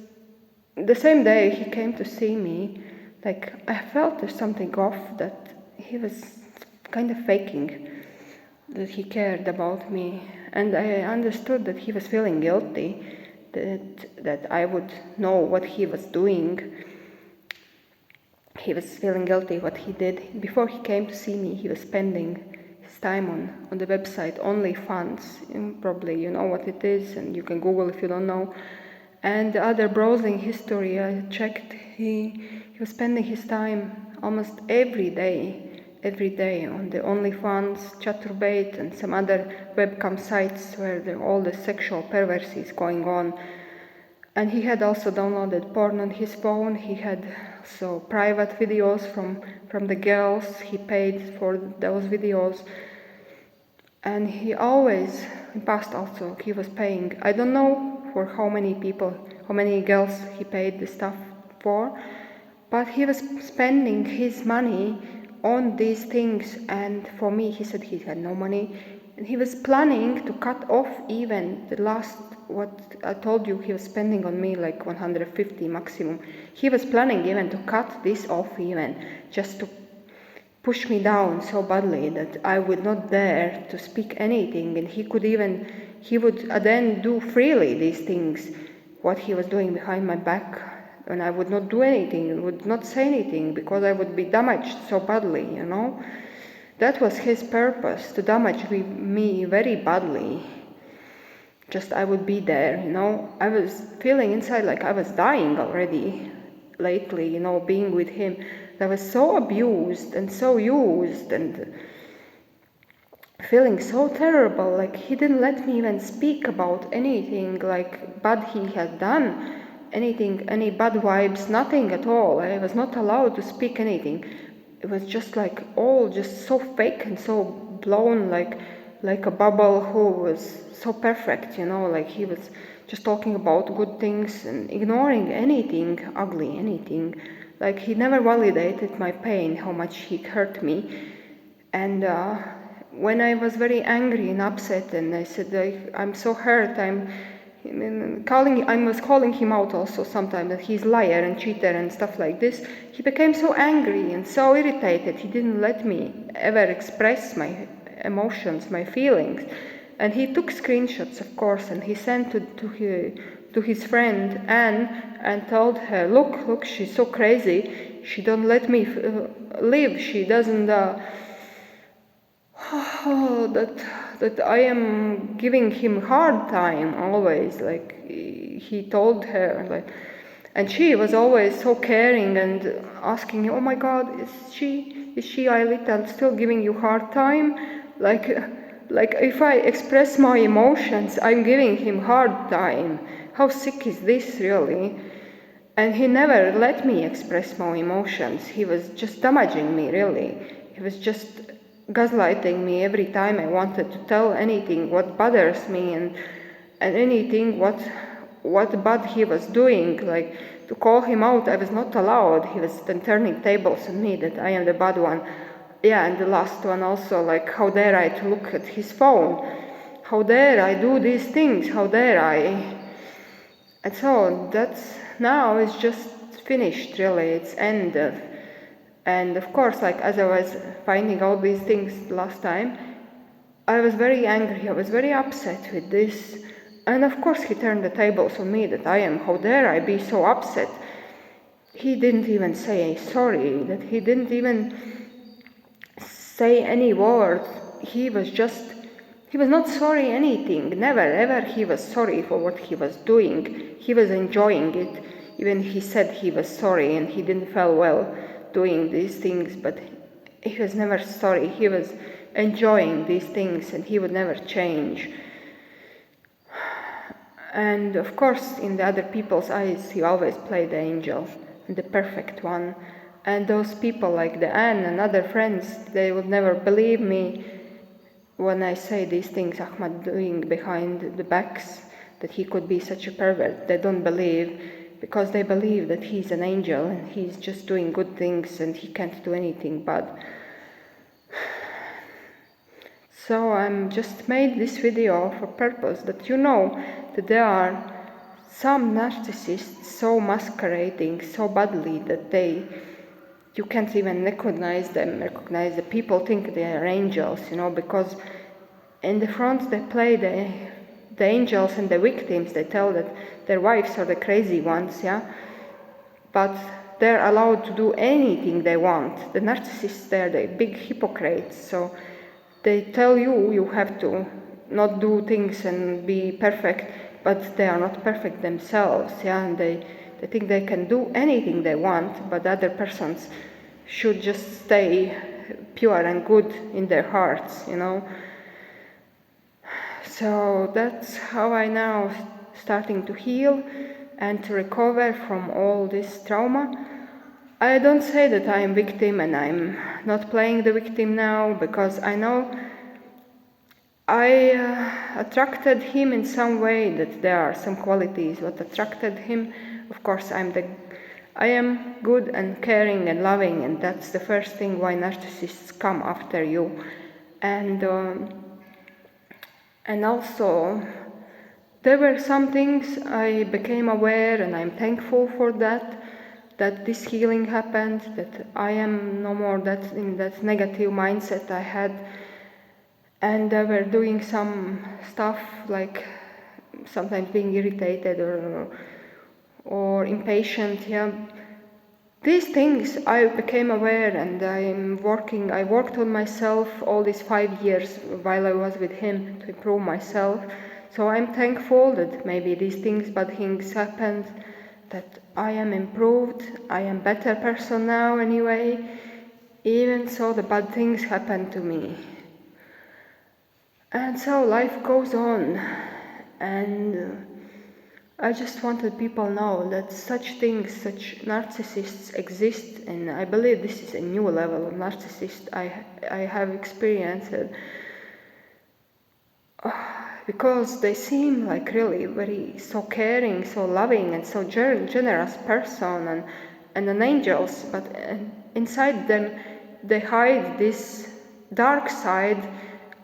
the same day he came to see me, Like, I felt there's something off, that he was kind of faking that he cared about me, and I understood that he was feeling guilty, that I would know what he was doing. He was feeling guilty what he did. Before he came to see me, he was spending his time on the website OnlyFans. Probably you know what it is, and you can Google if you don't know. And the other browsing history I checked, he was spending his time almost every day on the OnlyFans, Chaturbate, and some other webcam sites where all the sexual perversity is going on. And he had also downloaded porn on his phone. He had so private videos from the girls. He paid for those videos. And he always, in past also, he was paying. I don't know for how many people, how many girls he paid the stuff for, but he was spending his money on these things. And for me, he said he had no money. And he was planning to cut off even the last, what I told you he was spending on me, like 150 maximum. He was planning even to cut this off even, just to push me down so badly that I would not dare to speak anything. And he would then do freely these things, what he was doing behind my back. And I would not do anything, would not say anything, because I would be damaged so badly, you know. That was his purpose, to damage me very badly. Just I would be there, you know. I was feeling inside like I was dying already lately, you know, being with him. I was so abused and so used and feeling so terrible. Like, he didn't let me even speak about anything like bad he had done, anything, any bad vibes, nothing at all. I was not allowed to speak anything. It was just like all just so fake and so blown, like a bubble who was so perfect, you know, like he was just talking about good things and ignoring anything ugly, anything. Like, he never validated my pain, how much he hurt me. And when I was very angry and upset, and I said, I'm so hurt, I was calling him out also sometimes, that he's liar and cheater and stuff like this. He became so angry and so irritated. He didn't let me ever express my emotions, my feelings. And he took screenshots, of course, and he sent to his friend Anne and told her, look, she's so crazy. She don't let me live. She doesn't. That I am giving him hard time always. Like, he told her, like, and she was always so caring and asking, oh my God, is she Ailita still giving you hard time? Like if I express my emotions, I'm giving him hard time. How sick is this, really? And he never let me express my emotions. He was just damaging me, really. He was just gaslighting me every time I wanted to tell anything what bothers me and anything what bad he was doing. Like, to call him out, I was not allowed. He was then turning tables on me, that I am the bad one. Yeah, and the last one also, like, how dare I to look at his phone? How dare I do these things? How dare I? And so that's now it's just finished, really. It's ended. And of course, like, as I was finding out these things last time, I was very angry. I was very upset with this. And of course, he turned the tables on me, that how dare I be so upset? He didn't even say sorry, that he didn't even say any word. He was not sorry anything. Never ever he was sorry for what he was doing. He was enjoying it. Even he said he was sorry and he didn't feel well doing these things, but he was never sorry. He was enjoying these things and he would never change. And of course, in the other people's eyes, he always played the angel and the perfect one. And those people like the Anne and other friends, they would never believe me when I say these things Ahmad doing behind the backs, that he could be such a pervert. They don't believe, because they believe that he's an angel and he's just doing good things and he can't do anything bad. So I'm just made this video for purpose, that you know that there are some narcissists so masquerading so badly that they you can't even recognize the people think they are angels, because in the front they play the angels and the victims. They tell that their wives are the crazy ones, but they're allowed to do anything they want. The narcissists, they're the big hypocrites, so they tell you have to not do things and be perfect, but they are not perfect themselves, and they think they can do anything they want, but other persons should just stay pure and good in their hearts, So that's how I now starting to heal and to recover from all this trauma. I don't say that I am victim and I'm not playing the victim now, because I know I attracted him in some way, that there are some qualities what attracted him. Of course, I am good and caring and loving, and that's the first thing why narcissists come after you. And also, there were some things I became aware, and I'm thankful for that this healing happened, that I am no more in that negative mindset I had. And they were doing some stuff like sometimes being irritated or impatient. These things I became aware, and I worked on myself all these 5 years while I was with him to improve myself. So I'm thankful that maybe these bad things happened, that I am improved, I am better person now anyway. Even so, the bad things happened to me. And so life goes on, and I just wanted people to know that such narcissists exist, and I believe this is a new level of narcissist I have experienced, because they seem like really very so caring, so loving, and so generous person, and an angels, but inside them they hide this dark side.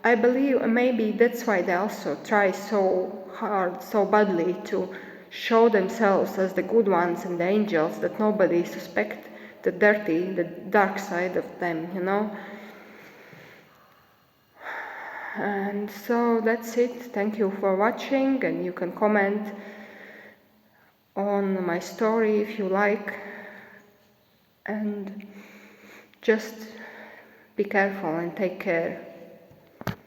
I believe maybe that's why they also try so hard, so badly to show themselves as the good ones and the angels, that nobody suspect the dark side of them, And so that's it. Thank you for watching, and you can comment on my story if you like, and just be careful and take care.